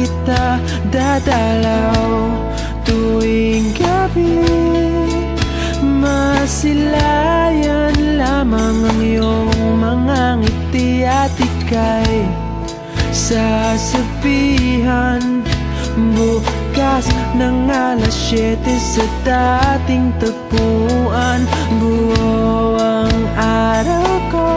kita dadalaw tuwing gabi. Masilayan lamang ang iyong mga ngiti at ika'y sasabihan bukas ng alas 7 sa dating tagpuan. Buo ang araw ko,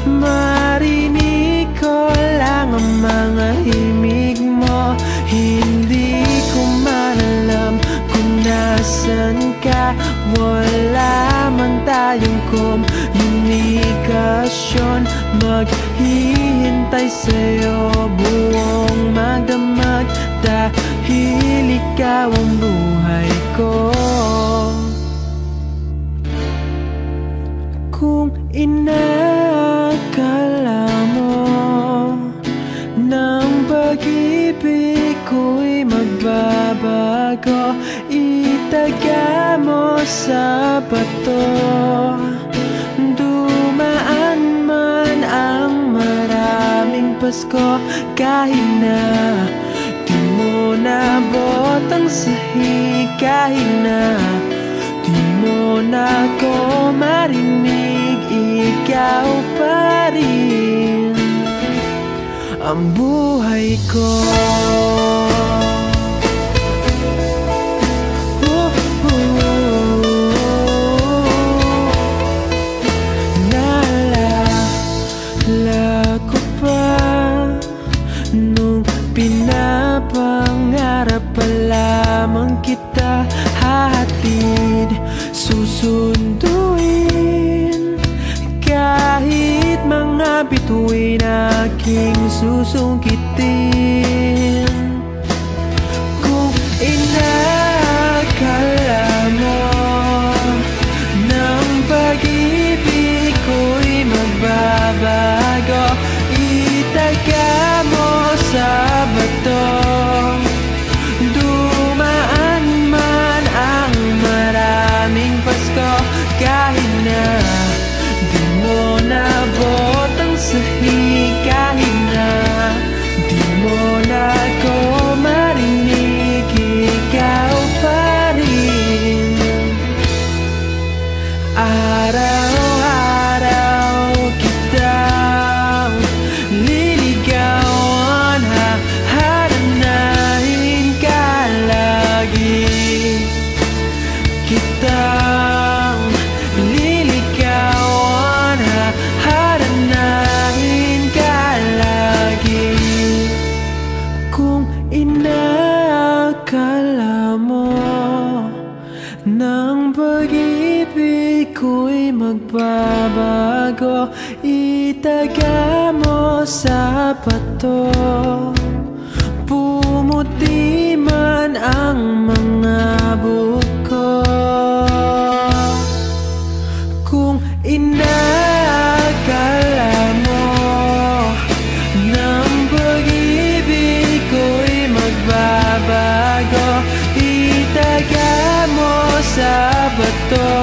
marinig ko lang ang mga himig mo. Hindi ko man alam kung nasan ka, wala man tayong komunikasyon. Maghihintay sa'yo buong magdamag dahil ikaw ang buhay ko. Kung inakala mo ng pag-ibig ko'y magbabago, itaga mo sa bato. Dumaan man ang maraming Pasko, kahit na di mo nabot ang sahig, kahit na di mo na ako marinig, ikaw pa rin ang buhay ko. Naalala ko pa nung pinapangarap pa lamang kita, hahatid, susunduin, kahit mga bituin aking susungkitin. Kung inakala mo ng pag-ibig ko'y magbabago, itaga mo sa bato. Dumaan man ang maraming Pasko, kahit na di mo nabot ang sahig, kahit na di mo na ako marinig, ikaw pa rin. Araw-araw kitang liligawan, haharanahin ka lagi. Kitang liligawan, haharanahin ka lagi. Kung inakala mo ng pag-ibig ko'y magbabago, itaga mo sa bato. Pumuti man ang mga buko. Kung inakala mo ng pag-ibig ko'y magbabago, itaga mo sa bato.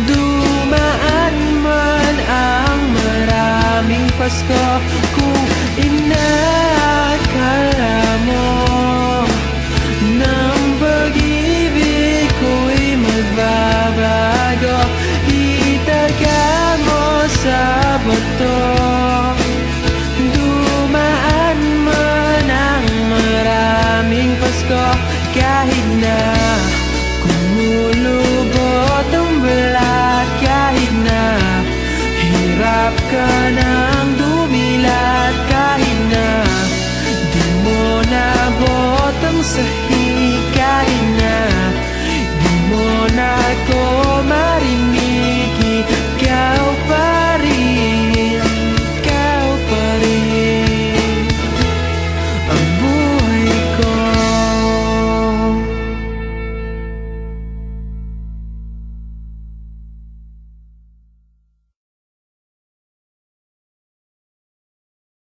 Dumaan man ang maraming Pasko,